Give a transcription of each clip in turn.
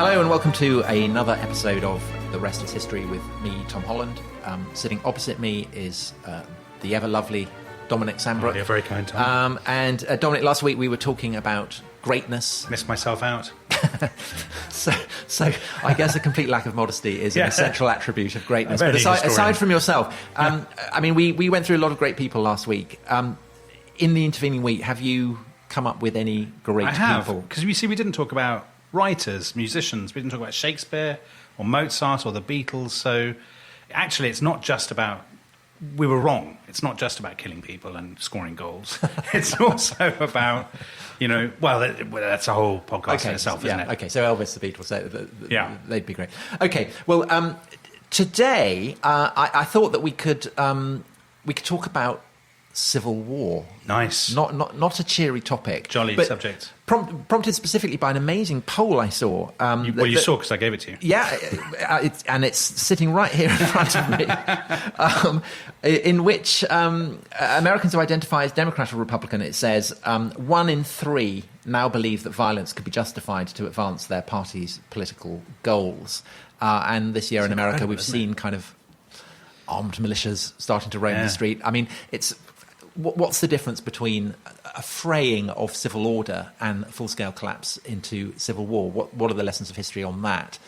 Hello and welcome to another episode of The Rest is History with me, Tom Holland. Sitting opposite me is the ever-lovely Dominic Sandbrook. Oh, you're very kind, Tom. And Dominic, last week we were talking about greatness. Missed myself out. So I guess a complete lack of modesty is an essential attribute of greatness. But aside from yourself, I mean, we went through a lot of great people last week. In the intervening week, have you come up with any great people? I have, because you see, we didn't talk about writers, musicians. We didn't talk about Shakespeare or Mozart or the Beatles. So actually, it's not just about... We were wrong. It's not just about killing people and scoring goals. It's also about, that's a whole podcast in itself, isn't it? Okay, so Elvis, the Beatles, they'd be great. Okay, well, today I thought that we could talk about civil war. Nice. Not a cheery topic. Jolly but subject. Prompted specifically by an amazing poll I saw. You saw because I gave it to you. Yeah, it's sitting right here in front of me, in which Americans who identify as Democrat or Republican, it says 1 in 3 now believe that violence could be justified to advance their party's political goals. And this year in America, we've seen kind of armed militias starting to roam the street. I mean, what's the difference between a fraying of civil order and full-scale collapse into civil war? What are the lessons of history on that?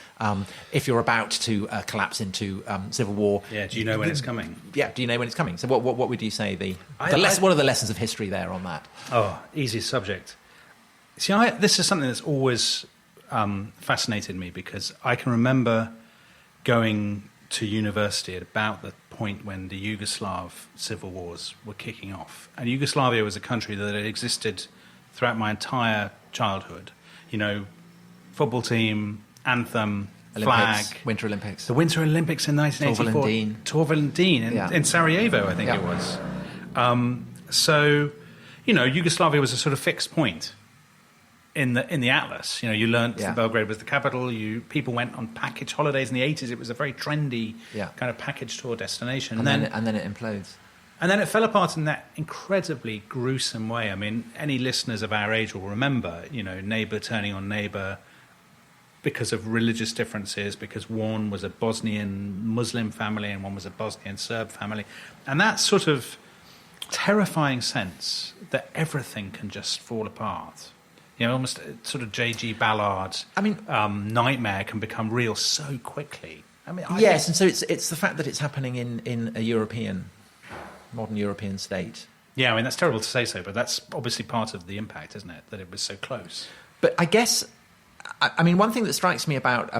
If you're about to collapse into civil war... Yeah, do you know when it's coming? Yeah, do you know when it's coming? So what would you say what are the lessons of history there on that? Oh, easy subject. See, this is something that's always fascinated me, because I can remember going to university at about the point when the Yugoslav civil wars were kicking off. And Yugoslavia was a country that had existed throughout my entire childhood. Football team, anthem, Olympics, flag. Winter Olympics. The Winter Olympics in 1984. Torval and Dean in Sarajevo, I think it was. Yugoslavia was a sort of fixed point in the atlas. You learnt that Belgrade was the capital. People went on package holidays in the 80s. It was a very trendy kind of package tour destination. And then it implodes. And then it fell apart in that incredibly gruesome way. I mean, any listeners of our age will remember, neighbour turning on neighbour because of religious differences, because one was a Bosnian Muslim family and one was a Bosnian Serb family. And that sort of terrifying sense that everything can just fall apart. Almost sort of J.G. Ballard. Nightmare can become real so quickly. Yes, and so it's the fact that it's happening in a modern European state. Yeah, that's terrible to say so, but that's obviously part of the impact, isn't it? That it was so close. But I guess, one thing that strikes me about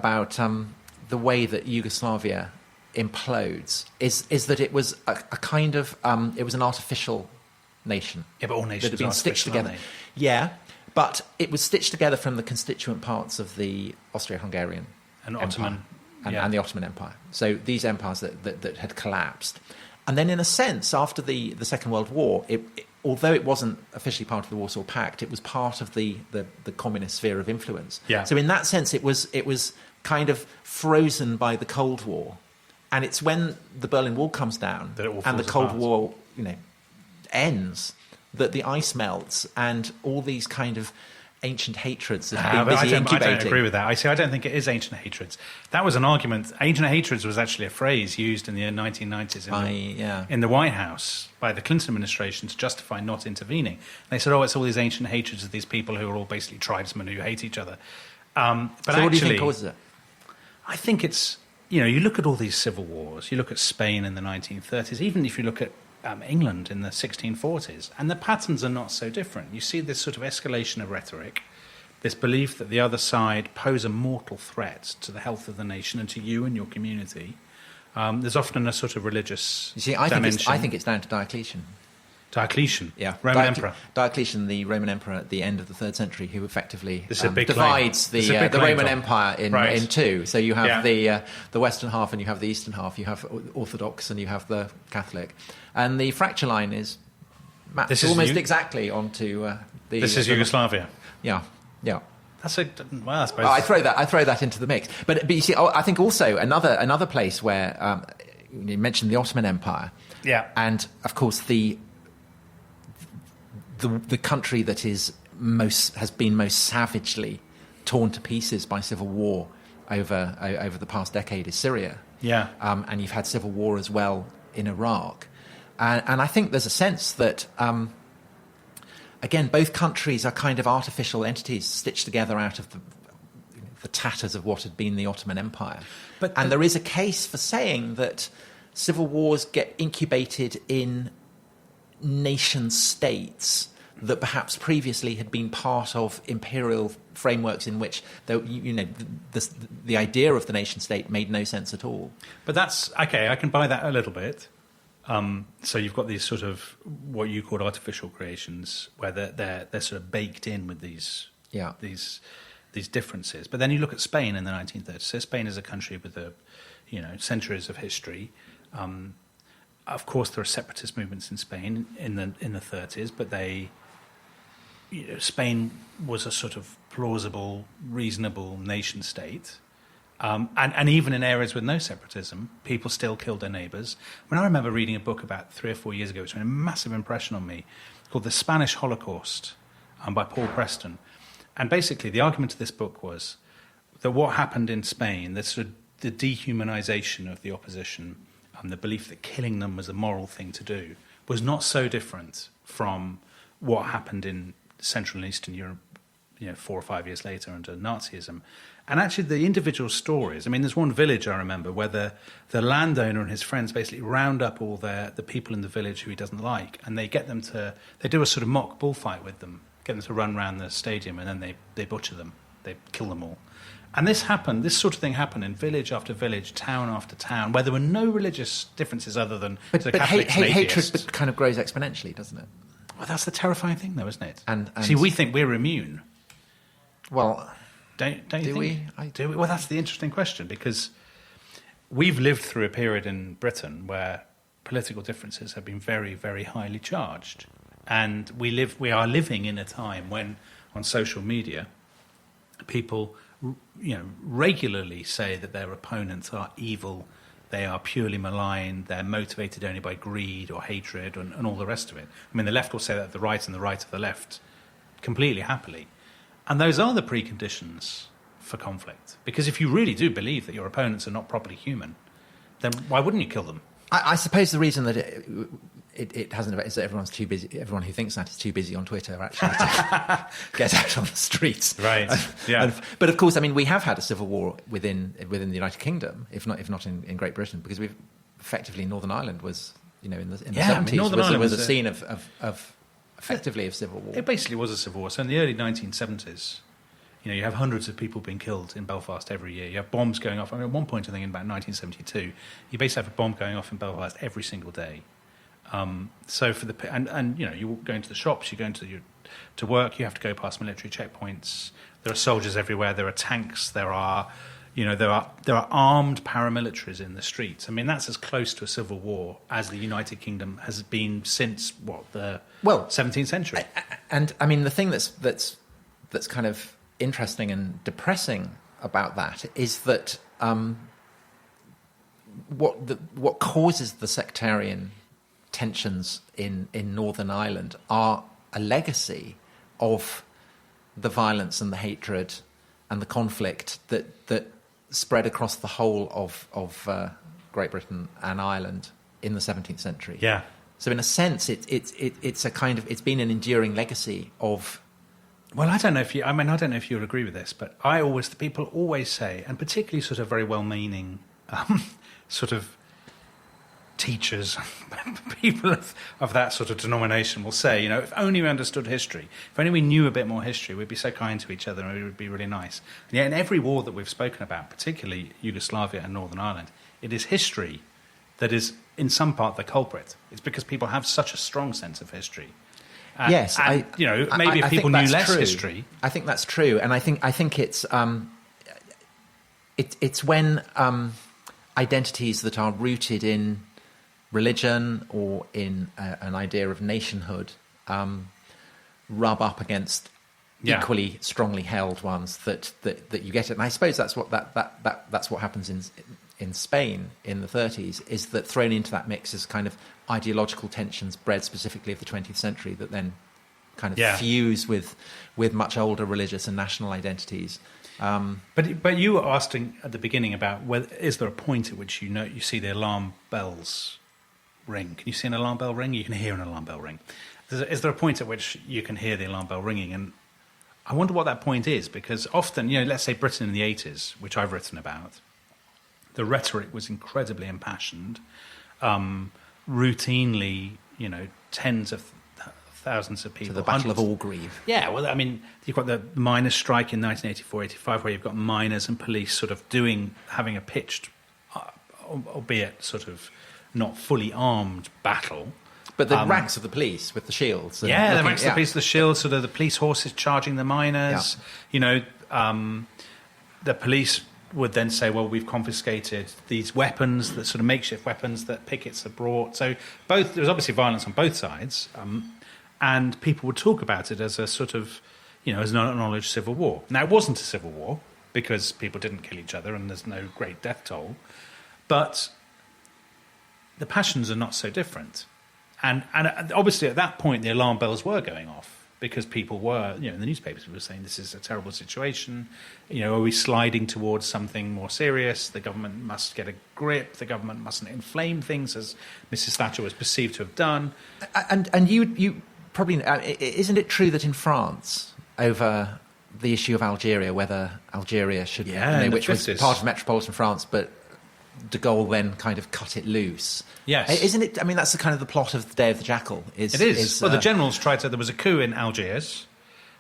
the way that Yugoslavia implodes is that it was a kind of it was an artificial nation. Yeah, but all nations that had been stitched together. Yeah. But it was stitched together from the constituent parts of the Austro-Hungarian and Ottoman and the Ottoman Empire. So these empires that had collapsed. And then in a sense, after the Second World War, although it wasn't officially part of the Warsaw Pact, it was part of the communist sphere of influence. Yeah. So in that sense, it was kind of frozen by the Cold War. And it's when the Berlin Wall comes down and the Cold War ends that the ice melts and all these kind of ancient hatreds that have been busy incubating. I don't agree with that. I don't think it is ancient hatreds. That was an argument. Ancient hatreds was actually a phrase used in the 1990s in the White House by the Clinton administration to justify not intervening. They said, it's all these ancient hatreds of these people who are all basically tribesmen who hate each other. But so what do you think causes it? I think it's, you look at all these civil wars, you look at Spain in the 1930s, even if you look at England in the 1640s, and the patterns are not so different. You see this sort of escalation of rhetoric, this belief that the other side pose a mortal threat to the health of the nation and to you and your community. There's often a sort of religious dimension. I think it's down to Diocletian. Diocletian, yeah, Roman emperor. Diocletian, the Roman emperor at the end of the 3rd century, who effectively divides the Roman Empire in two. So you have the western half and you have the eastern half. You have Orthodox and you have the Catholic, and the fracture line is mapped almost exactly onto the. This is Yugoslavia. Yeah. That's I suppose. I throw that into the mix, but you see, I think also another place where you mentioned the Ottoman Empire. Yeah, and of course the country that has been most savagely torn to pieces by civil war over the past decade is Syria. Yeah. And you've had civil war as well in Iraq. And I think there's a sense that, again, both countries are kind of artificial entities stitched together out of the tatters of what had been the Ottoman Empire. And there is a case for saying that civil wars get incubated in nation-states that perhaps previously had been part of imperial frameworks in which the idea of the nation-state made no sense at all. But that's okay. I can buy that a little bit. So you've got these sort of what you called artificial creations, where they're sort of baked in with these differences. But then you look at Spain in the 1930s. So Spain is a country with centuries of history. Of course, there are separatist movements in Spain in the 30s, but Spain was a sort of plausible, reasonable nation state. And even in areas with no separatism, people still killed their neighbours. I remember reading a book about 3 or 4 years ago, which made a massive impression on me, called The Spanish Holocaust, by Paul Preston. And basically, the argument of this book was that what happened in Spain, the dehumanisation of the opposition, and the belief that killing them was a moral thing to do, was not so different from what happened in Central and Eastern Europe, 4 or 5 years later under Nazism. And actually the individual stories, there's one village I remember where the landowner and his friends basically round up all the people in the village who he doesn't like, and they do a sort of mock bullfight with them, get them to run around the stadium, and then they butcher them, they kill them all. And this sort of thing happened in village after village, town after town, where there were no religious differences other than Catholics and atheists. Hatred kind of grows exponentially, doesn't it? Well, that's the terrifying thing, though, isn't it? And see, we think we're immune. Well, don't you do think? Do we? Well, that's the interesting question, because we've lived through a period in Britain where political differences have been very, very highly charged, and we are living in a time when on social media people regularly say that their opponents are evil, they are purely malign, they're motivated only by greed or hatred and all the rest of it. The left will say that the right and the right of the left completely happily. And those are the preconditions for conflict. Because if you really do believe that your opponents are not properly human, then why wouldn't you kill them? I suppose the reason that it hasn't is that everyone's too busy. Everyone who thinks that is too busy on Twitter actually to get out on the streets. Right. Yeah. But of course, we have had a civil war within the United Kingdom, if not in Great Britain, because we've effectively Northern Ireland was in the 70s was a scene of effectively of civil war. It basically was a civil war. So in the early 1970s, you have hundreds of people being killed in Belfast every year. You have bombs going off. At one point, I think in about 1972, you basically have a bomb going off in Belfast every single day. So for you're going to the shops, you're going to work. You have to go past military checkpoints. There are soldiers everywhere. There are tanks. There are armed paramilitaries in the streets. That's as close to a civil war as the United Kingdom has been since the 17th century. And the thing that's kind of interesting and depressing about that is that what causes the sectarian tensions in Northern Ireland are a legacy of the violence and the hatred and the conflict that spread across the whole of Great Britain and Ireland in the 17th century. Yeah. So in a sense, it's been an enduring legacy of. Well, I don't know if you'll agree with this, but people always say, and particularly sort of very well-meaning sort of teachers, people of that sort of denomination will say, if only we understood history, if only we knew a bit more history, we'd be so kind to each other and it would be really nice. And yet in every war that we've spoken about, particularly Yugoslavia and Northern Ireland, it is history that is in some part the culprit. It's because people have such a strong sense of history. Yes, maybe if people knew less history. I think that's true, and I think it's when identities that are rooted in religion or in an idea of nationhood rub up against equally strongly held ones that you get it. And I suppose that's what that's what happens in Spain in the 30s, is that thrown into that mix is kind of ideological tensions bred specifically of the 20th century that then kind of fuse with much older religious and national identities. But you were asking at the beginning about is there a point at which you see the alarm bells ring? Can you see an alarm bell ring? You can hear an alarm bell ring. Is there a point at which you can hear the alarm bell ringing? And I wonder what that point is, because often, let's say Britain in the 80s, which I've written about, the rhetoric was incredibly impassioned. Routinely, tens of thousands of people. To the Battle of Orgreave. Yeah, well, I mean, you've got the miners' strike in 1984-85, where you've got miners and police sort of having a pitched, albeit sort of not fully armed battle. But the ranks of the police with the shields. The ranks of the police with the shields, sort of the police horses charging the miners. Yeah. The police would then say, well, we've confiscated these weapons, that sort of makeshift weapons that pickets had brought. So there was obviously violence on both sides. And people would talk about it as a sort of, as an unacknowledged civil war. Now, it wasn't a civil war because people didn't kill each other and there's no great death toll. But the passions are not so different. And obviously at that point, the alarm bells were going off because people were, in the newspapers, were saying this is a terrible situation. Are we sliding towards something more serious? The government must get a grip. The government mustn't inflame things, as Mrs. Thatcher was perceived to have done. And you probably, isn't it true that in France, over the issue of Algeria, whether Algeria should, which was part of metropolitan France, but de Gaulle then kind of cut it loose. Yes. Isn't it? I mean, that's the kind of the plot of the Day of the Jackal. It is. Well, the generals tried to... There was a coup in Algiers.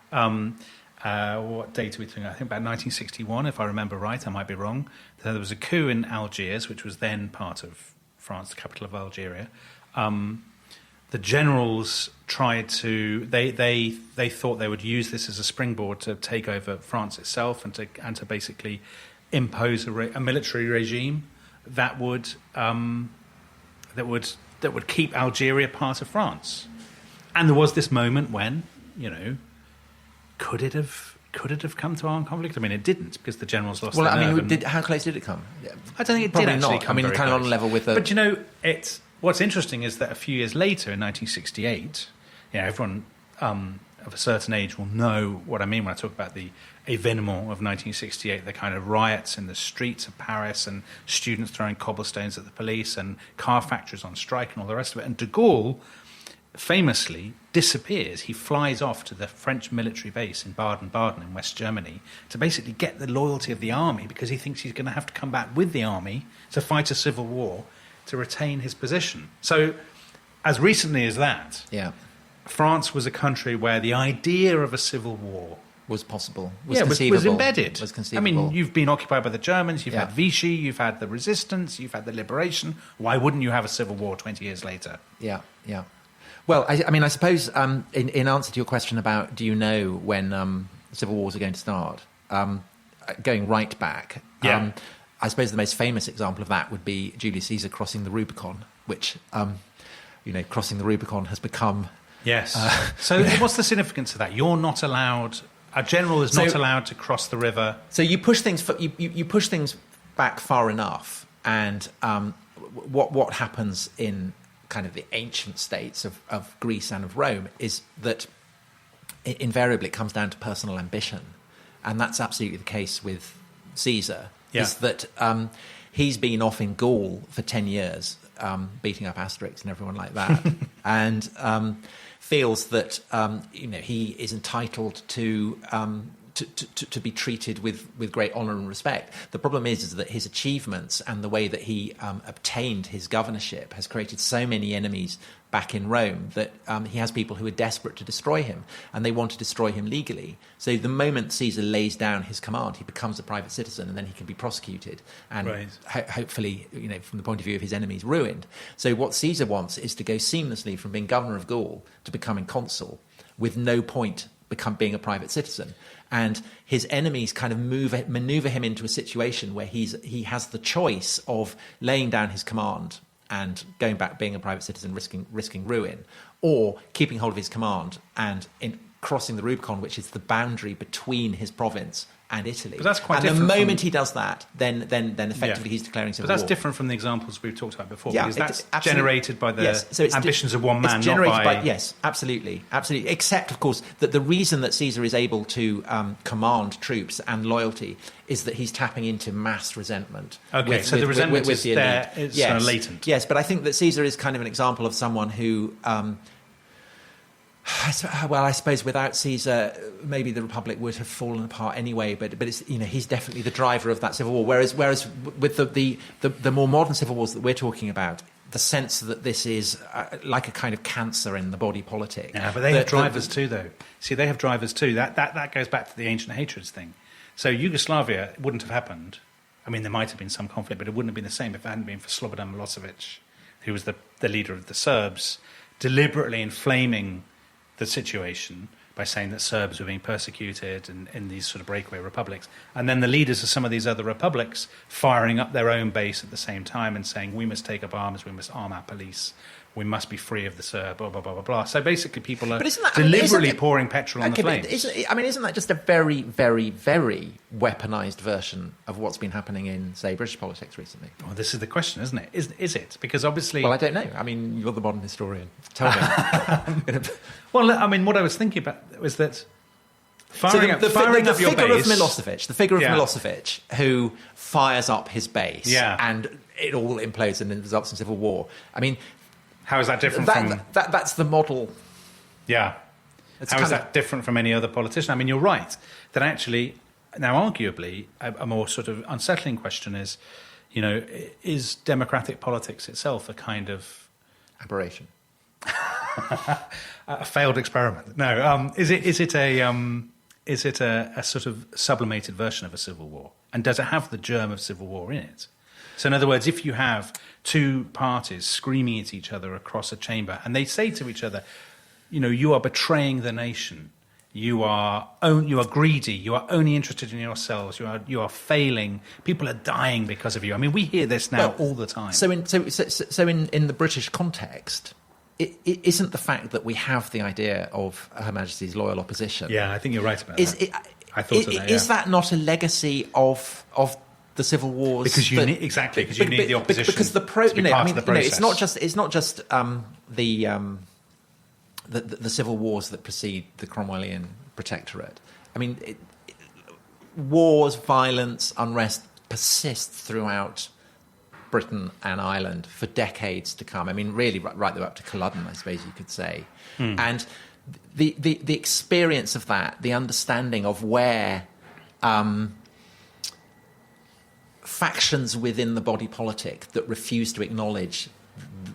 What date are we talking? I think about 1961, if I remember right. I might be wrong. There was a coup in Algiers, which was then part of France, the capital of Algeria. The generals tried to... They thought they would use this as a springboard to take over France itself and to basically impose a military regime that would keep Algeria part of France. And there was this moment when, could it have come to armed conflict? I mean, it didn't, because the generals lost their nerve. How close did it come? I don't think it Probably did actually not. come very kind of close. on level with the... But, what's interesting is that a few years later, in 1968, everyone of a certain age will know what I mean when I talk about the événement of 1968, the kind of riots in the streets of Paris and students throwing cobblestones at the police and car factories on strike and all the rest of it. And de Gaulle famously disappears. He flies off to the French military base in Baden-Baden in West Germany to basically get the loyalty of the army, because he thinks he's going to have to come back with the army to fight a civil war to retain his position. So as recently as that, France was a country where the idea of a civil war was possible. Was embedded. Was conceivable. I mean, you've been occupied by the Germans, you've had Vichy, you've had the resistance, you've had the liberation. Why wouldn't you have a civil war 20 years later? Yeah. Well, I suppose in answer to your question about do you know when civil wars are going to start, going right back, I suppose the most famous example of that would be Julius Caesar crossing the Rubicon, which, crossing the Rubicon has become... Yes. So what's the significance of that? You're not allowed... A general is not allowed to cross the river. So you push things you push things back far enough, and what happens in kind of the ancient states of Greece and of Rome is that invariably it comes down to personal ambition, and that's absolutely the case with Caesar. Yeah. Is that he's been off in Gaul for 10 years, beating up Asterix and everyone like that, and feels that he is entitled to be treated with great honour and respect. The problem is that his achievements and the way that he obtained his governorship has created so many enemies back in Rome that he has people who are desperate to destroy him, and they want to destroy him legally. So the moment Caesar lays down his command, he becomes a private citizen, and then he can be prosecuted and hopefully, from the point of view of his enemies, ruined. So what Caesar wants is to go seamlessly from being governor of Gaul to becoming consul, with no point being a private citizen. And his enemies kind of maneuver him into a situation where he has the choice of laying down his command and going back being a private citizen, risking ruin, or keeping hold of his command and crossing the Rubicon, which is the boundary between his province and Italy. But that's quite and different. The moment he does that, then effectively he's declaring civil war. But that's different from the examples we've talked about before, Yeah, because that's generated by the ambitions of one man, it's generated not by... Yes, absolutely. Except, of course, that the reason that Caesar is able to command troops and loyalty is that he's tapping into mass resentment. Okay, so the resentment is there, it's kind of latent. Yes, but I think that Caesar is kind of an example of someone who... I suppose without Caesar, maybe the Republic would have fallen apart anyway. But it's, he's definitely the driver of that civil war. Whereas with the more modern civil wars that we're talking about, the sense that this is like a kind of cancer in the body politic. Yeah, but they have drivers too, though. See, they have drivers too. That goes back to the ancient hatreds thing. So Yugoslavia wouldn't have happened. I mean, there might have been some conflict, but it wouldn't have been the same if it hadn't been for Slobodan Milosevic, who was the leader of the Serbs, deliberately inflaming the situation by saying that Serbs were being persecuted in these sort of breakaway republics. And then the leaders of some of these other republics firing up their own base at the same time and saying, we must take up arms, we must arm our police, we must be free of the Serb, blah, blah, blah, blah, blah. So basically people are deliberately pouring petrol on the flames. Isn't that just a very, very, very weaponised version of what's been happening in, say, British politics recently? Well, this is the question, isn't it? Is it? Because obviously... Well, I don't know. I mean, you're the modern historian. Tell me. Well, I mean, what I was thinking about was that the figure of Milosevic, who fires up his base, and it all implodes and results in civil war. I mean, how is that different from... That's the model. Yeah. How is that different from any other politician? I mean, you're right, that actually, now arguably, a more sort of unsettling question is, is democratic politics itself a kind of... aberration? A failed experiment? No. Is it a sort of sublimated version of a civil war? And does it have the germ of civil war in it? So in other words, if you have two parties screaming at each other across a chamber and they say to each other, you are betraying the nation, you are greedy, you are only interested in yourselves, you are failing, people are dying because of you. I mean, we hear this now all the time. So in the British context, it isn't the fact that we have the idea of Her Majesty's loyal opposition. Yeah, I think you're right about that. I thought of that, Is that not a legacy of the civil wars? Because you need the opposition because to be part of the process. It's not just the civil wars that precede the Cromwellian protectorate. I mean, wars, violence, unrest persists throughout Britain and Ireland for decades to come. I mean, really, right the way up to Culloden, I suppose you could say. And the experience of that, the understanding of where factions within the body politic that refuse to acknowledge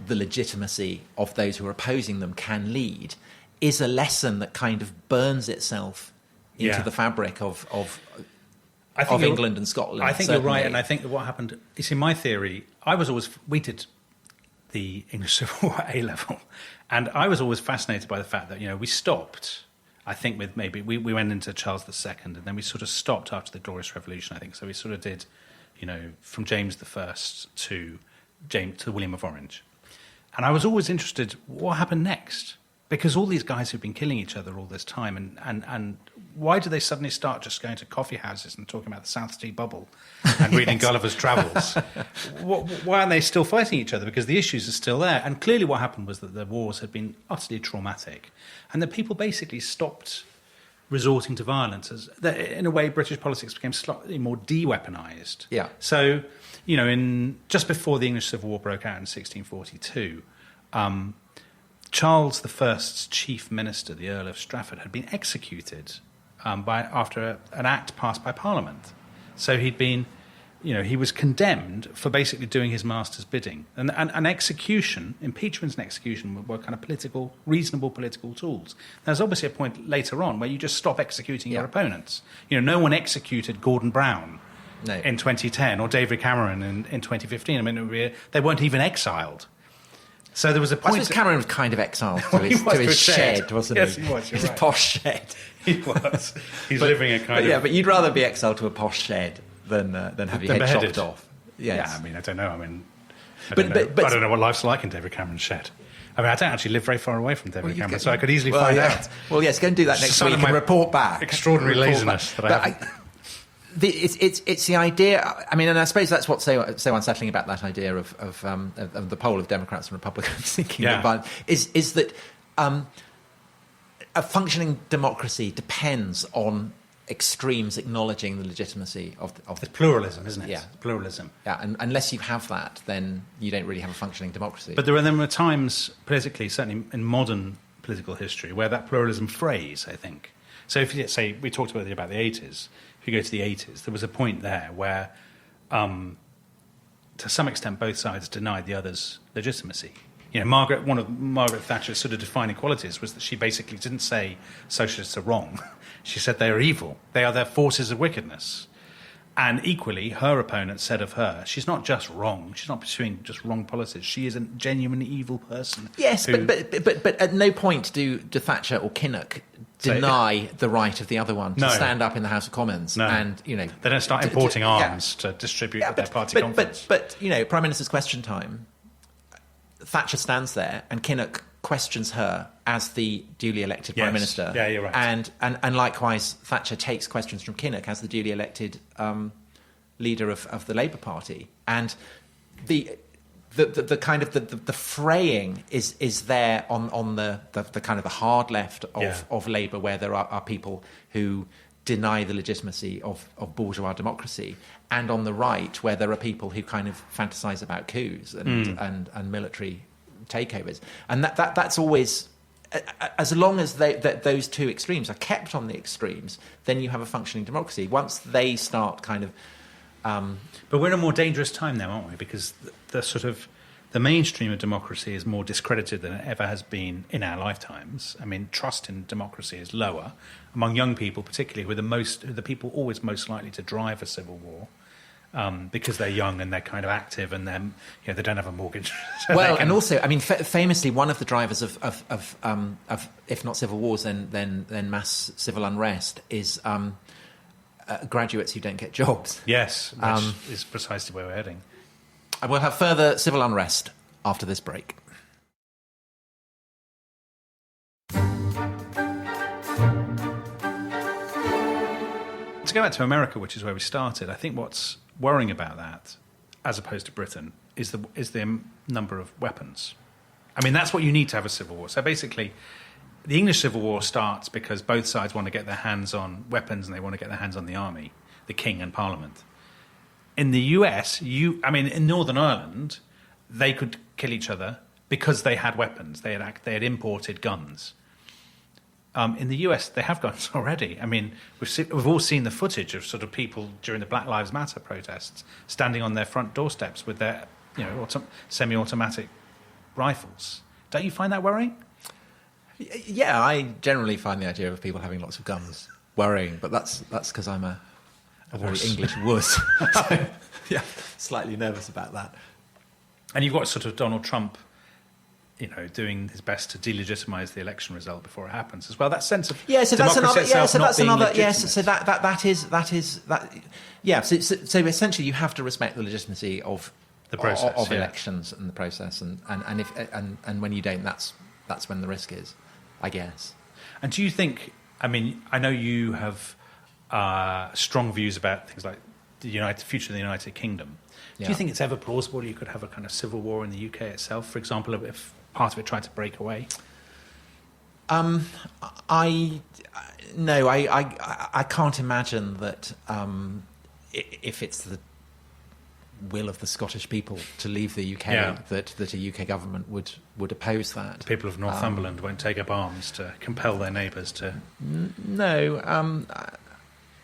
the legitimacy of those who are opposing them can lead, is a lesson that kind of burns itself into the fabric of England and Scotland. I think you're right, and I think that what happened... You see, my theory... We did the English Civil War at A-level, and I was always fascinated by the fact that, we stopped, I think, with maybe... We went into Charles II, and then we sort of stopped after the Glorious Revolution, I think. So we sort of did, from James I to William of Orange. And I was always interested, what happened next? Because all these guys who've been killing each other all this time, and why do they suddenly start just going to coffee houses and talking about the South Sea Bubble and reading Gulliver's Travels? Why aren't they still fighting each other? Because the issues are still there. And clearly what happened was that the wars had been utterly traumatic, and that people basically stopped resorting to violence. In a way, British politics became slightly more de-weaponised. Yeah. So, just before the English Civil War broke out in 1642, Charles I's chief minister, the Earl of Strafford, had been executed after an act passed by Parliament. So he'd been, he was condemned for basically doing his master's bidding. And an execution, impeachment and execution were kind of reasonable political tools. There's obviously a point later on where you just stop executing your opponents. No one executed Gordon Brown in 2010 or David Cameron in 2015. I mean, they weren't even exiled. So there was a point... I suppose Cameron was kind of exiled to his shed, wasn't he? Yes, he was, his posh shed. He was. He's living a kind of... Yeah, but you'd rather be exiled to a posh shed than have your head chopped off. Yes. Yeah, I mean, I don't know. I mean, I don't know what life's like in David Cameron's shed. I mean, I don't actually live very far away from David Cameron, so I could easily find out. Well, yes, go and do that next week and report back. Extraordinary laziness that I have. It's the idea. I mean, and I suppose that's what's so unsettling about that idea of the poll of Democrats and Republicans thinking about is that a functioning democracy depends on extremes acknowledging the legitimacy of it's pluralism, isn't it? Yeah, pluralism. Yeah, and unless you have that, then you don't really have a functioning democracy. But there were times politically, certainly in modern political history, where that pluralism phrase, I think. So if you say, we talked about the 80s, if you go to the 80s, there was a point there where, to some extent, both sides denied the other's legitimacy. You know, one of Margaret Thatcher's sort of defining qualities was that she basically didn't say socialists are wrong. She said they are evil. They are their forces of wickedness. And equally, her opponent said of her, she's not just wrong. She's not pursuing just wrong policies. She is a genuinely evil person. Yes, but at no point do Thatcher or Kinnock deny the right of the other one to stand up in the House of Commons. No. And, you know, they don't start importing arms to distribute at their party conference. But, you know, Prime Minister's Question Time, Thatcher stands there and Kinnock questions her as the duly elected Prime Minister. Yeah, you're right. And likewise, Thatcher takes questions from Kinnock as the duly elected leader of the Labour Party. And the kind of the fraying is there on the kind of the hard left of Labour, where there are people who deny the legitimacy of bourgeois democracy, and on the right, where there are people who kind of fantasize about coups and military takeovers. And that's always, as long as those two extremes are kept on the extremes, then you have a functioning democracy. Once they start kind of... But we're in a more dangerous time now, aren't we? Because the mainstream of democracy is more discredited than it ever has been in our lifetimes. I mean, trust in democracy is lower among young people, particularly, who are the people always most likely to drive a civil war. Because they're young and they're kind of active and they don't have a mortgage. And also, I mean, famously, one of the drivers of if not civil wars, then mass civil unrest is graduates who don't get jobs. Yes, which is precisely where we're heading. And we'll have further civil unrest after this break. To go back to America, which is where we started, I think what's worrying about that, as opposed to Britain, is the number of weapons. I mean, that's what you need to have a civil war. So basically, the English Civil War starts because both sides want to get their hands on weapons and they want to get their hands on the army, the king and Parliament. In the US, in Northern Ireland, they could kill each other because they had weapons. They had imported guns. In the US, they have guns already. I mean, we've all seen the footage of sort of people during the Black Lives Matter protests standing on their front doorsteps with their, semi-automatic rifles. Don't you find that worrying? Yeah, I generally find the idea of people having lots of guns worrying, but that's because I'm a very English wuss. So, yeah, slightly nervous about that. And you've got sort of Donald Trump, doing his best to delegitimize the election result before it happens as well. That sense of democracy So essentially, you have to respect the legitimacy of the process of elections and the process, and when you don't, that's when the risk is, I guess. And do you think? I mean, I know you have strong views about things like the future of the United Kingdom. Do you think it's ever plausible you could have a kind of civil war in the UK itself, for example, if part of it tried to break away? I can't imagine that if it's the will of the Scottish people to leave the UK, that a UK government would oppose that. The people of Northumberland won't take up arms to compel their neighbours to... No.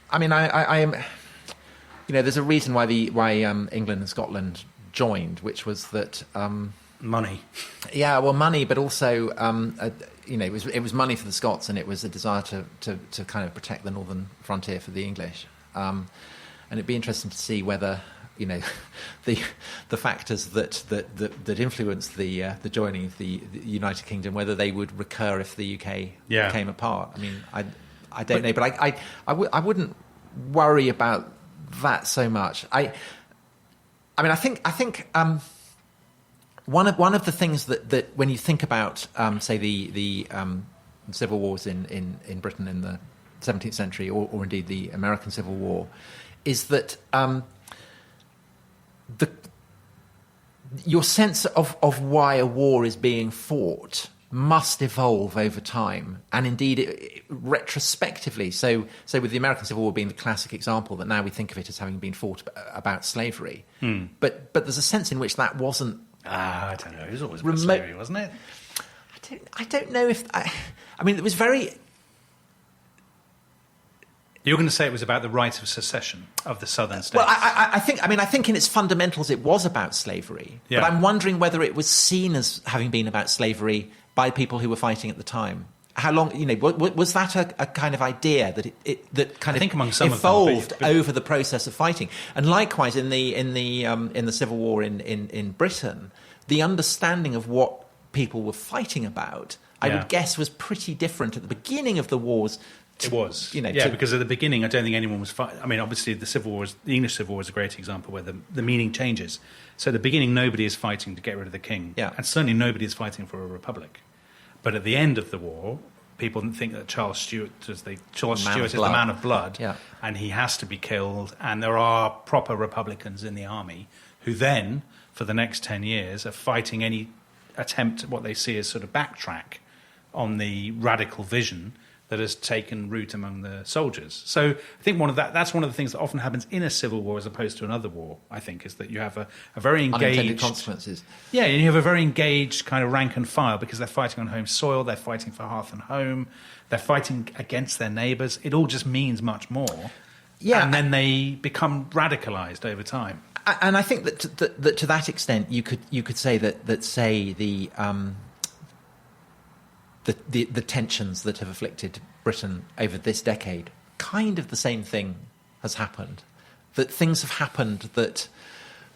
I mean, I am... there's a reason why England and Scotland joined, which was that... money. Yeah, well, money, but also, it was money for the Scots, and it was a desire to kind of protect the northern frontier for the English. And it'd be interesting to see whether, the factors that influenced the joining of the United Kingdom, whether they would recur if the UK came apart. I mean, I don't know, but I wouldn't worry about that so much. I think one of the things that when you think about say the civil wars in Britain in the 17th century, or indeed the American Civil War, is that your sense of why a war is being fought must evolve over time, and indeed retrospectively. So with the American Civil War being the classic example, that now we think of it as having been fought about slavery. But there's a sense in which that wasn't. I don't know. It was always about slavery, wasn't it? I don't know if. I mean, it was very. You're going to say it was about the right of secession of the southern states. Well, I think in its fundamentals it was about slavery. Yeah. But I'm wondering whether it was seen as having been about slavery by people who were fighting at the time. How long, was that a kind of idea that that kind I think among some evolved of them, over the process of fighting? And likewise, in the Civil War in Britain, the understanding of what people were fighting about, I would guess, was pretty different at the beginning of the wars. It was, because at the beginning, I don't think anyone was fighting. I mean, obviously, the English Civil War is a great example where the meaning changes. So at the beginning, nobody is fighting to get rid of the king, and certainly nobody is fighting for a republic. But at the end of the war, people think that Charles Stuart is the man of blood, and he has to be killed. And there are proper Republicans in the army who then, for the next 10 years, are fighting any attempt at what they see as sort of backtrack on the radical vision that has taken root among the soldiers. So I think that's one of the things that often happens in a civil war as opposed to another war, I think, is that you have a very engaged... Unintended consequences. Yeah, and you have a very engaged kind of rank and file because they're fighting on home soil, they're fighting for hearth and home, they're fighting against their neighbours. It all just means much more. Yeah. And then they become radicalised over time. And I think that to that extent, you could say that say the tensions that have afflicted Britain over this decade, kind of the same thing has happened. That things have happened that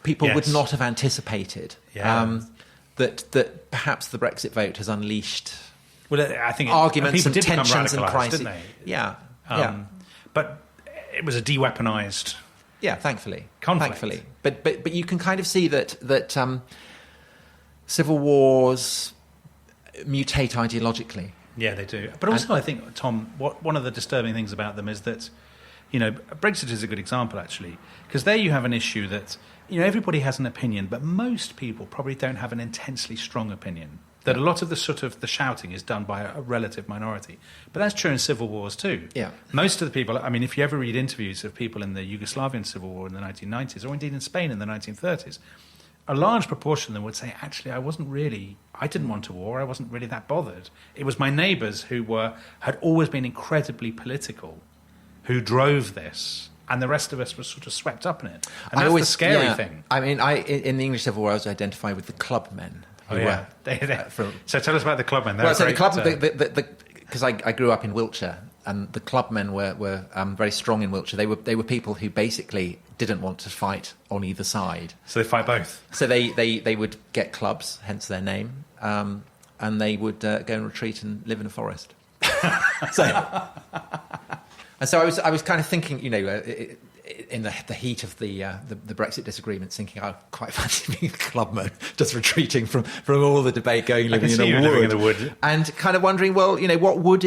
people would not have anticipated. That perhaps the Brexit vote has unleashed I think arguments and tensions and crises. Didn't they? Yeah. But it was a de-weaponised thankfully. conflict. Thankfully. But you can kind of see that civil wars mutate ideologically. Yeah, they do. But also, I think, Tom, one of the disturbing things about them is that, Brexit is a good example, actually, because there you have an issue that, everybody has an opinion, but most people probably don't have an intensely strong opinion. That a lot of the shouting is done by a relative minority. But that's true in civil wars too. Yeah. Most of the people, I mean, if you ever read interviews of people in the Yugoslavian civil war in the 1990s, or indeed in Spain in the 1930s, a large proportion of them would say, actually, I didn't want a war, I wasn't really that bothered. It was my neighbours who had always been incredibly political, who drove this, and the rest of us were sort of swept up in it. And that's the scary thing. I mean, in the English Civil War, I was identified with the clubmen. So tell us about the clubmen. Because I grew up in Wiltshire, and the clubmen were very strong in Wiltshire. They were people who basically didn't want to fight on either side. So they fight both. So they would get clubs, hence their name, and they would go and retreat and live in a forest. So I was kind of thinking, in the heat of the Brexit disagreements, thinking I quite fancy being a clubman, just retreating from all the debate, living in the wood, and kind of wondering, well, what would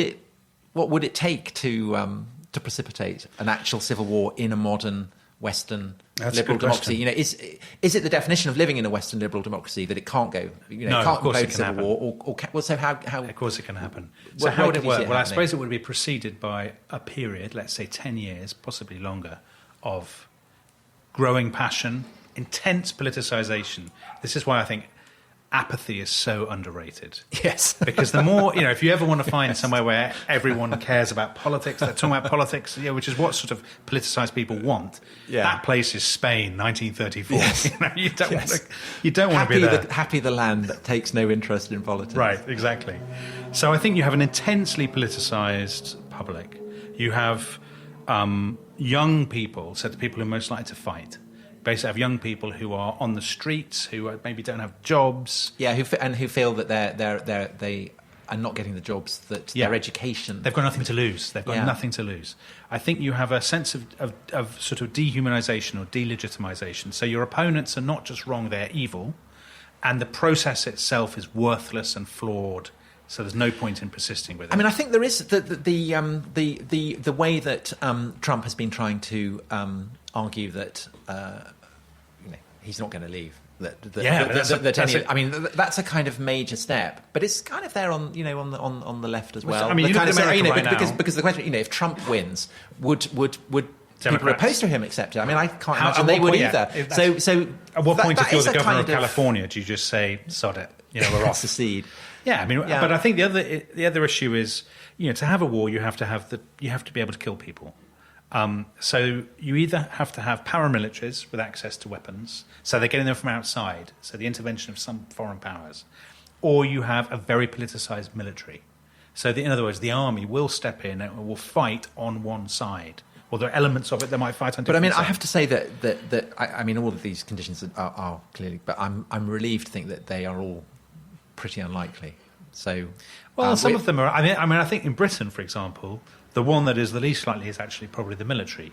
it take to precipitate an actual civil war in a modern Western liberal democracy? Is it the definition of living in a Western liberal democracy that it can't go? Of course it can civil happen. War, so how? Of course it can happen. So how would it work? Well, I suppose it would be preceded by a period, let's say 10 years, possibly longer, of growing passion, intense politicisation. This is why I think apathy is so underrated. Yes. Because the more, if you ever want to find somewhere where everyone cares about politics, they're talking about politics, which is what sort of politicised people want, that place is Spain, 1934. Yes. You don't want to be there. Happy the land that takes no interest in politics. Right, exactly. So I think you have an intensely politicised public. You have young people, so the people who are most likely to fight. Basically have young people who are on the streets, who maybe don't have jobs. Yeah, who feel that they are not getting the jobs, that their education... They've got nothing to lose. They've got nothing to lose. I think you have a sense of sort of dehumanisation or delegitimization. So your opponents are not just wrong, they're evil. And the process itself is worthless and flawed. So there's no point in persisting with it. I mean, I think there is the way that Trump has been trying to argue that he's not going to leave. That's a kind of major step, but it's kind of there on the left as well. I mean, because the question, if Trump wins, would people opposed to him accept it? I mean, I can't imagine they would either. So at what point, if you're the governor of California, do you just say, sod it, we're off? Secede. Yeah, I mean, but I think the other issue is, to have a war, you have to be able to kill people. So you either have to have paramilitaries with access to weapons, so they're getting them from outside, so the intervention of some foreign powers, or you have a very politicized military. So in other words, the army will step in and will fight on one side, or there are elements of it that might fight on different sides. I have to say that I mean, all of these conditions are clearly, but I'm relieved to think that they are all pretty unlikely. So, some of them are. I mean, I think in Britain, for example, the one that is the least likely is actually probably the military,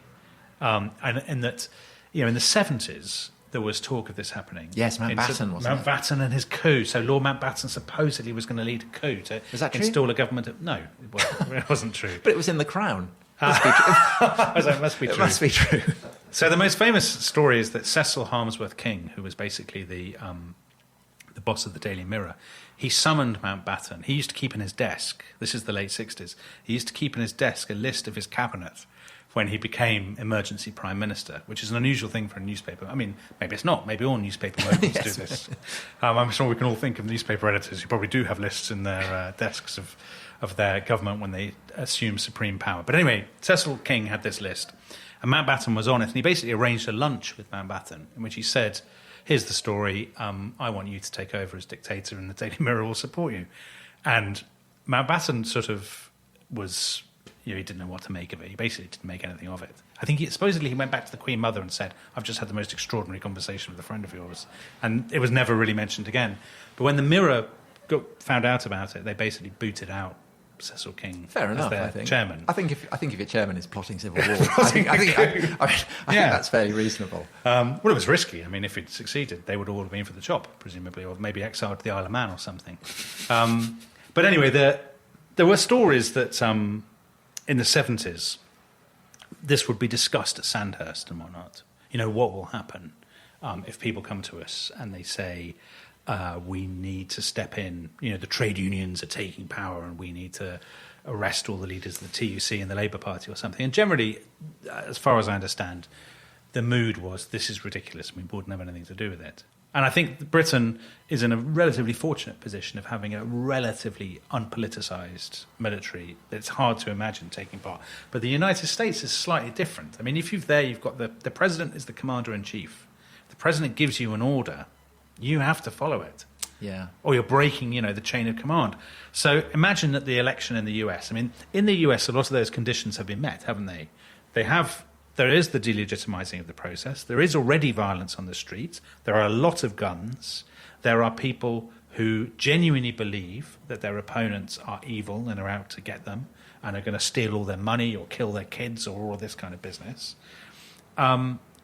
and in that, in the 70s there was talk of this happening. Yes, Mountbatten, wasn't it? Mountbatten and his coup. So Lord Mountbatten supposedly was going to lead a coup to install a government. No, it wasn't true. But it was in the Crown. It must be true. It must be true. So the most famous story is that Cecil Harmsworth King, who was basically the boss of the Daily Mirror, he summoned Mountbatten. He used to keep in his desk, this is the late 60s, he used to keep in his desk a list of his cabinet when he became emergency prime minister, which is an unusual thing for a newspaper. I mean, maybe it's not. Maybe all newspaper moguls do this. I'm sure we can all think of newspaper editors who probably do have lists in their desks of their government when they assume supreme power. But anyway, Cecil King had this list, and Mountbatten was on it, and he basically arranged a lunch with Mountbatten in which he said, here's the story, I want you to take over as dictator and the Daily Mirror will support you. And Mountbatten sort of was, he didn't know what to make of it. He basically didn't make anything of it. I think supposedly he went back to the Queen Mother and said, I've just had the most extraordinary conversation with a friend of yours. And it was never really mentioned again. But when the Mirror found out about it, they basically booted out Cecil King as their chairman. I think if your chairman is plotting civil war, I think that's fairly reasonable. Well, it was risky. I mean, if it succeeded, they would all have been for the chop, presumably, or maybe exiled to the Isle of Man or something. But anyway, there were stories that in the 70s, this would be discussed at Sandhurst and whatnot. What will happen if people come to us and they say, we need to step in, the trade unions are taking power and we need to arrest all the leaders of the TUC and the Labour Party or something. And generally, as far as I understand, the mood was, this is ridiculous, we wouldn't have anything to do with it. And I think Britain is in a relatively fortunate position of having a relatively unpoliticised military that's hard to imagine taking part. But the United States is slightly different. I mean, if you've got the president is the commander-in-chief. The president gives you an order, you have to follow it. Yeah. Or you're breaking, the chain of command. So imagine that the election in the US, I mean, in the US, a lot of those conditions have been met, haven't they? There is the delegitimizing of the process. There is already violence on the streets. There are a lot of guns. There are people who genuinely believe that their opponents are evil and are out to get them and are going to steal all their money or kill their kids or all this kind of business.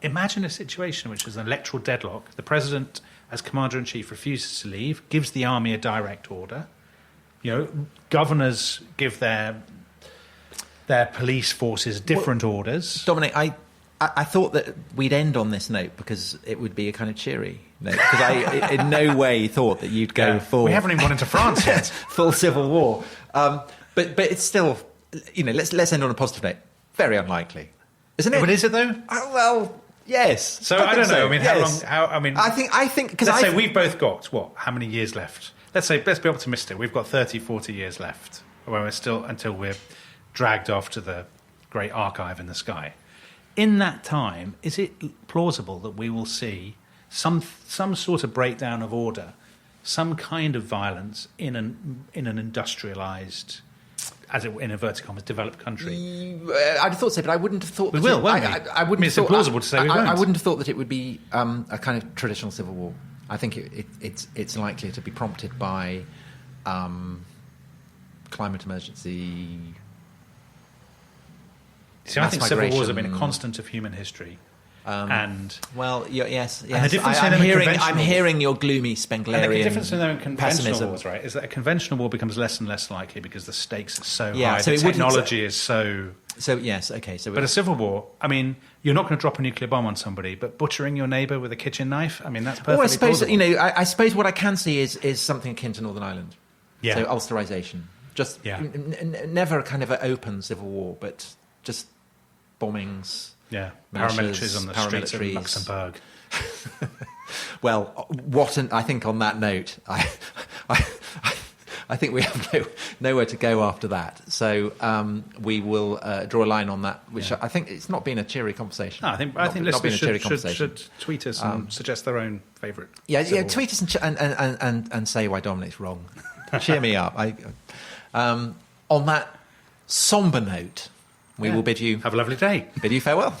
Imagine a situation which is an electoral deadlock. The president, as commander-in-chief, refuses to leave, gives the army a direct order. Governors give their police forces different orders. Dominic, I thought that we'd end on this note because it would be a kind of cheery note. Because I in no way thought that you'd go full... We haven't even gone into France yet. Full civil war. But it's still, let's end on a positive note. Very unlikely. Isn't it? But is it though? Well, yes. So I don't know. I mean, yes. I think because let's say we've both got how many years left? Let's be optimistic. We've got 30, 40 years left when we're still until we're dragged off to the great archive in the sky. In that time, is it plausible that we will see some sort of breakdown of order, some kind of violence in an industrialized, as it in inverted commas, developed country? I'd have thought so, but I wouldn't have thought. We will, won't we? I wouldn't. It's implausible to say we won't. I wouldn't have thought that it would be a kind of traditional civil war. I think it's likely to be prompted by climate emergency. See, I think civil wars have been a constant of human history. Well, yes. And the difference between them and conventional I'm hearing your gloomy Spenglerian and the difference between them and conventional pessimism. wars, right, is that a conventional war becomes less and less likely because the stakes are so Yeah, high, so the it wouldn't- technology is so... So, yes, okay. So But a civil war, I mean, you're not going to drop a nuclear bomb on somebody, but butchering your neighbour with a kitchen knife, I mean, that's perfectly I suppose, plausible. I suppose what I can see is something akin to Northern Ireland. Yeah. So Ulsterisation. Just Yeah. never kind of an open civil war, but just bombings. Yeah, militias, paramilitaries on the streets of paramilitaries. Luxembourg. Well, I think on that note, I think we have nowhere to go after that. So we will draw a line on that, which I think it's not been a cheery conversation. No, I think not been a listeners cheery conversation. should tweet us and suggest their own favourite. Tweet us and say why Dominic's wrong. Cheer me up. On that sombre note, we will bid you have a lovely day. Bid you farewell.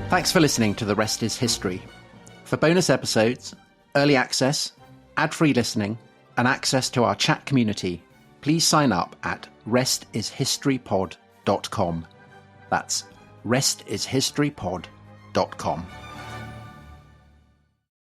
Thanks for listening to The Rest is History. For bonus episodes, early access, ad-free listening, and access to our chat community, please sign up at restishistorypod.com. That's restishistorypod.com.